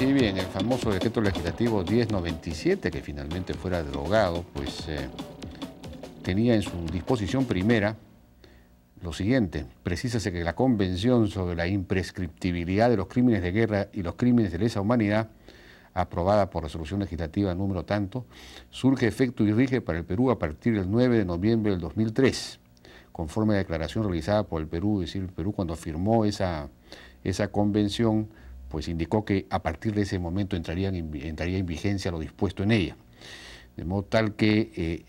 Y bien, el famoso decreto legislativo 1097, que finalmente fuera derogado, pues tenía en su disposición primera lo siguiente: precísase que la Convención sobre la imprescriptibilidad de los crímenes de guerra y los crímenes de lesa humanidad, aprobada por resolución legislativa número tanto, surge efecto y rige para el Perú a partir del 9 de noviembre del 2003, conforme a la declaración realizada por el Perú. Es decir, el Perú, cuando firmó esa convención, pues indicó que a partir de ese momento entraría en vigencia lo dispuesto en ella. De modo tal que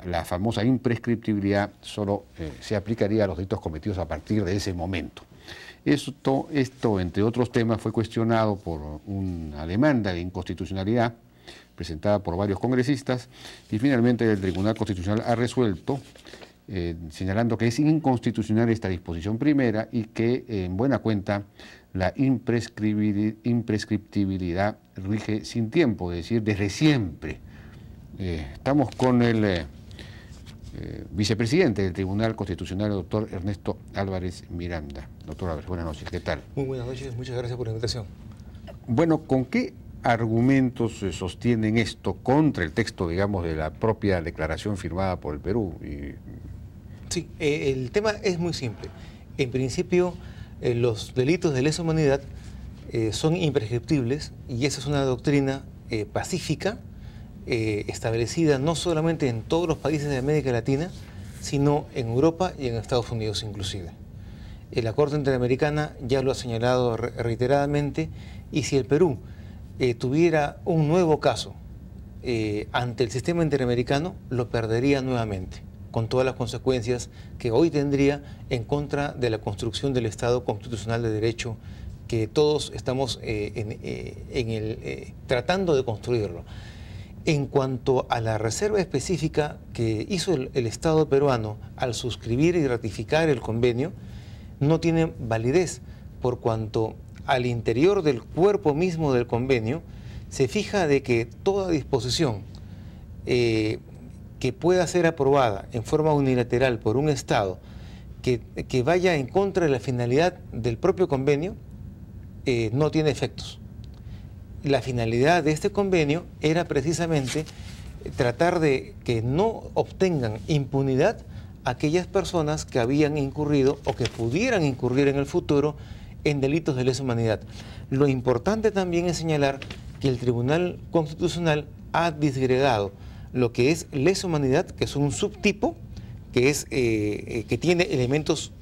la famosa imprescriptibilidad solo se aplicaría a los delitos cometidos a partir de ese momento. Esto, entre otros temas, fue cuestionado por una demanda de inconstitucionalidad presentada por varios congresistas, y finalmente el Tribunal Constitucional ha resuelto señalando que es inconstitucional esta disposición primera y que, en buena cuenta, la imprescriptibilidad rige sin tiempo, es decir, desde siempre. Estamos con el vicepresidente del Tribunal Constitucional, el doctor Ernesto Álvarez Miranda. Doctor Álvarez, buenas noches, ¿qué tal? Muy buenas noches, muchas gracias por la invitación. Bueno, ¿con qué argumentos se sostienen esto contra el texto, digamos, de la propia declaración firmada por el Perú? Sí, el tema es muy simple. En principio, los delitos de lesa humanidad son imprescriptibles, y esa es una doctrina pacífica, establecida no solamente en todos los países de América Latina, sino en Europa y en Estados Unidos inclusive. La Corte Interamericana ya lo ha señalado reiteradamente, y si el Perú tuviera un nuevo caso ante el sistema interamericano, lo perdería nuevamente, con todas las consecuencias que hoy tendría en contra de la construcción del Estado constitucional de derecho que todos estamos tratando de construirlo. En cuanto a la reserva específica que hizo el Estado peruano al suscribir y ratificar el convenio, no tiene validez, por cuanto al interior del cuerpo mismo del convenio se fija de que toda disposición que pueda ser aprobada en forma unilateral por un Estado que vaya en contra de la finalidad del propio convenio no tiene efectos. La finalidad de este convenio era precisamente tratar de que no obtengan impunidad aquellas personas que habían incurrido o que pudieran incurrir en el futuro en delitos de lesa humanidad. Lo importante también es señalar que el Tribunal Constitucional ha disgregado lo que es lesa humanidad, que es un subtipo, que tiene elementos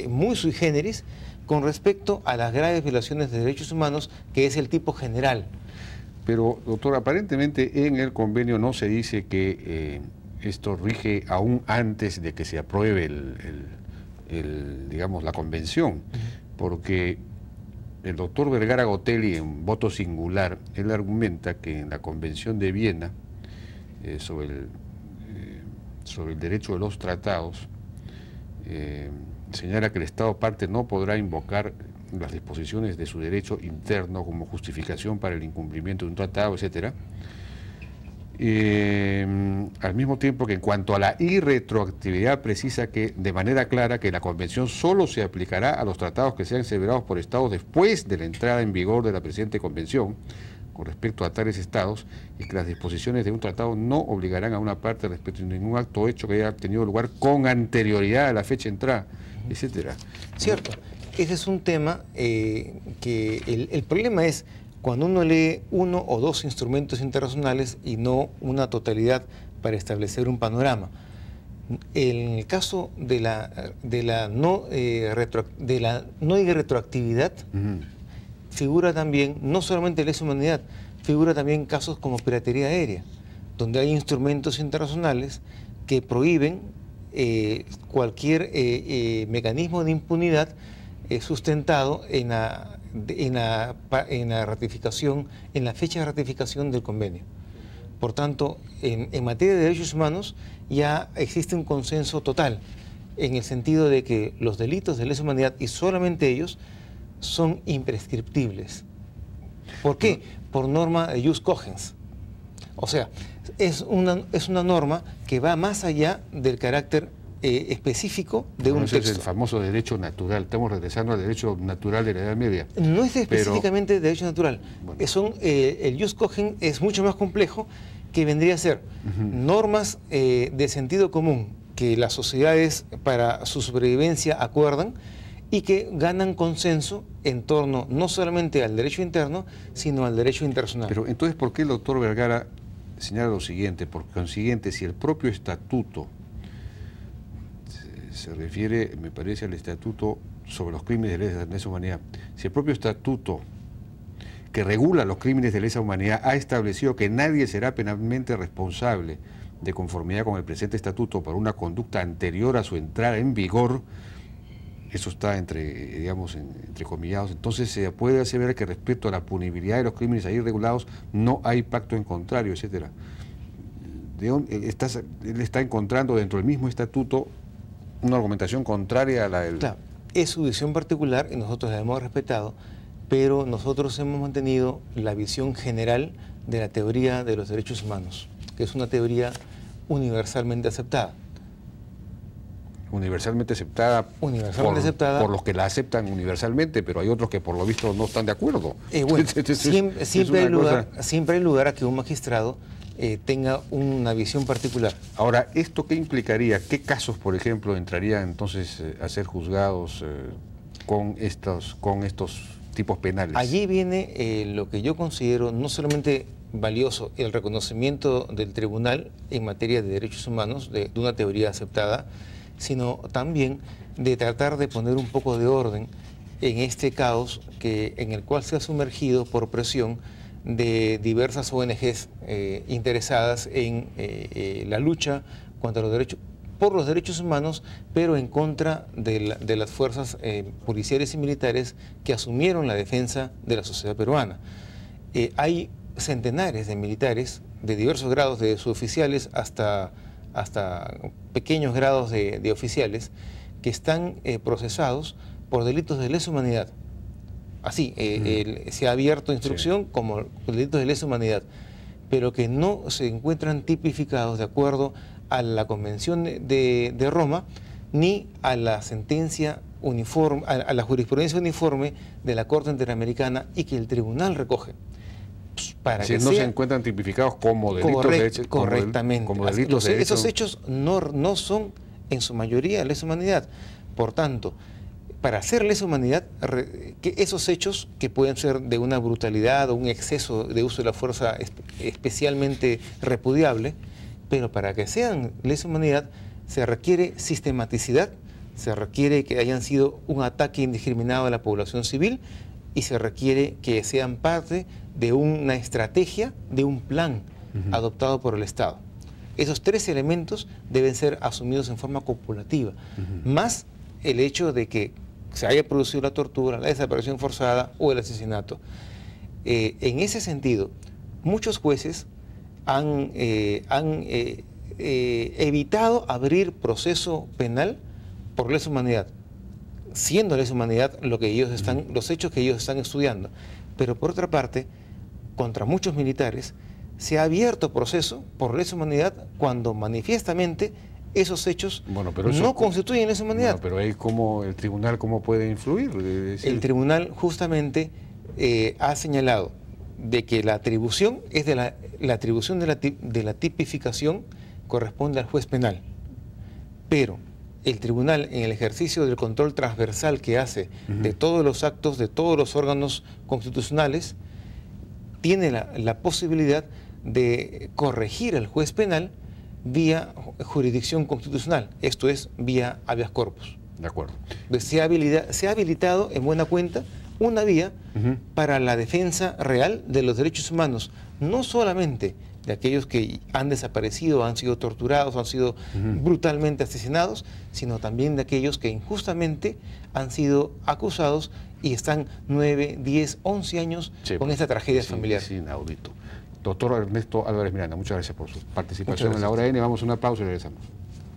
muy sui generis, con respecto a las graves violaciones de derechos humanos, que es el tipo general. Pero, doctor, aparentemente en el convenio no se dice que esto rige aún antes de que se apruebe digamos, la convención, porque el doctor Vergara Gotelli, en voto singular, él argumenta que en la Convención de Viena sobre el derecho de los tratados, señala que el Estado parte no podrá invocar las disposiciones de su derecho interno como justificación para el incumplimiento de un tratado, etc. Al mismo tiempo que en cuanto a la irretroactividad precisa que de manera clara que la Convención solo se aplicará a los tratados que sean celebrados por Estados después de la entrada en vigor de la presente Convención con respecto a tales Estados, y que las disposiciones de un tratado no obligarán a una parte respecto a ningún acto o hecho que haya tenido lugar con anterioridad a la fecha de entrada, etcétera. Cierto, ese es un tema que el problema es cuando uno lee uno o dos instrumentos internacionales y no una totalidad para establecer un panorama. En el caso de la no irretroactividad, figura también, no solamente lesa humanidad, figura también casos como piratería aérea, donde hay instrumentos internacionales que prohíben cualquier mecanismo de impunidad sustentado en la ratificación, en la fecha de ratificación del convenio. Por tanto, en materia de derechos humanos ya existe un consenso total, en el sentido de que los delitos de lesa humanidad, y solamente ellos, son imprescriptibles. ¿Por qué? Por norma de jus cogens. O sea, es una norma que va más allá del carácter específico de un ese texto. Es el famoso derecho natural. Estamos regresando al derecho natural de la Edad Media. No es específicamente derecho natural. Bueno. El jus cogens es mucho más complejo, que vendría a ser normas de sentido común que las sociedades para su sobrevivencia acuerdan y que ganan consenso en torno no solamente al derecho interno, sino al derecho internacional. Pero entonces, ¿por qué el doctor Vergara señala lo siguiente? Por consiguiente, si el propio estatuto se refiere, me parece, al estatuto sobre los crímenes de lesa humanidad, si el propio estatuto que regula los crímenes de lesa humanidad ha establecido que nadie será penalmente responsable de conformidad con el presente estatuto por una conducta anterior a su entrada en vigor, eso está entre comillados, entonces se puede aseverar que respecto a la punibilidad de los crímenes ahí regulados no hay pacto en contrario, etcétera. Él está encontrando dentro del mismo estatuto una argumentación contraria a la del... Claro, es su visión particular y nosotros la hemos respetado, pero nosotros hemos mantenido la visión general de la teoría de los derechos humanos, que es una teoría universalmente aceptada. Universalmente aceptada, por los que la aceptan universalmente, pero hay otros que por lo visto no están de acuerdo. Bueno, siempre hay lugar a que un magistrado tenga una visión particular. Ahora, ¿esto qué implicaría? ¿Qué casos, por ejemplo, entrarían entonces a ser juzgados con estos tipos penales? Allí viene lo que yo considero no solamente valioso, el reconocimiento del tribunal en materia de derechos humanos, de una teoría aceptada, sino también de tratar de poner un poco de orden en este caos en el cual se ha sumergido por presión de diversas ONGs interesadas en la lucha por los derechos humanos, pero en contra de las fuerzas policiales y militares que asumieron la defensa de la sociedad peruana. Hay centenares de militares de diversos grados, de suboficiales hasta pequeños grados de oficiales, que están procesados por delitos de lesa humanidad. Así, se ha abierto instrucción como delitos de lesa humanidad, pero que no se encuentran tipificados de acuerdo a la Convención de Roma, ni a la sentencia uniforme, a la jurisprudencia uniforme de la Corte Interamericana, y que el tribunal recoge. Para si que no sea, se encuentran tipificados como delitos correctamente. Como delitos de esos hechos no son en su mayoría lesa humanidad. Por tanto, para hacer lesa humanidad, que esos hechos que pueden ser de una brutalidad o un exceso de uso de la fuerza especialmente repudiable, pero para que sean lesa humanidad se requiere sistematicidad, se requiere que hayan sido un ataque indiscriminado a la población civil y se requiere que sean parte de una estrategia, de un plan adoptado por el Estado. Esos tres elementos deben ser asumidos en forma copulativa, más el hecho de que se haya producido la tortura, la desaparición forzada o el asesinato. En ese sentido, muchos jueces han evitado abrir proceso penal por lesa humanidad, siendo lesa humanidad los hechos que ellos están estudiando. Pero por otra parte, contra muchos militares se ha abierto proceso por lesa humanidad cuando manifiestamente esos hechos no constituyen lesa humanidad. Pero ahí el tribunal cómo puede influir. El tribunal justamente ha señalado de que la atribución es la atribución de la tipificación corresponde al juez penal, pero el tribunal, en el ejercicio del control transversal que hace de todos los actos, de todos los órganos constitucionales, tiene la posibilidad de corregir al juez penal vía jurisdicción constitucional, esto es, vía habeas corpus. De acuerdo. Se ha habilitado en buena cuenta una vía para la defensa real de los derechos humanos, no solamente de aquellos que han desaparecido, han sido torturados, han sido brutalmente asesinados, sino también de aquellos que injustamente han sido acusados y están 9, 10, 11 años con esta tragedia familiar. Sí, inaudito. Doctor Ernesto Álvarez Miranda, muchas gracias por su participación en La Hora N. Vamos a una pausa y regresamos.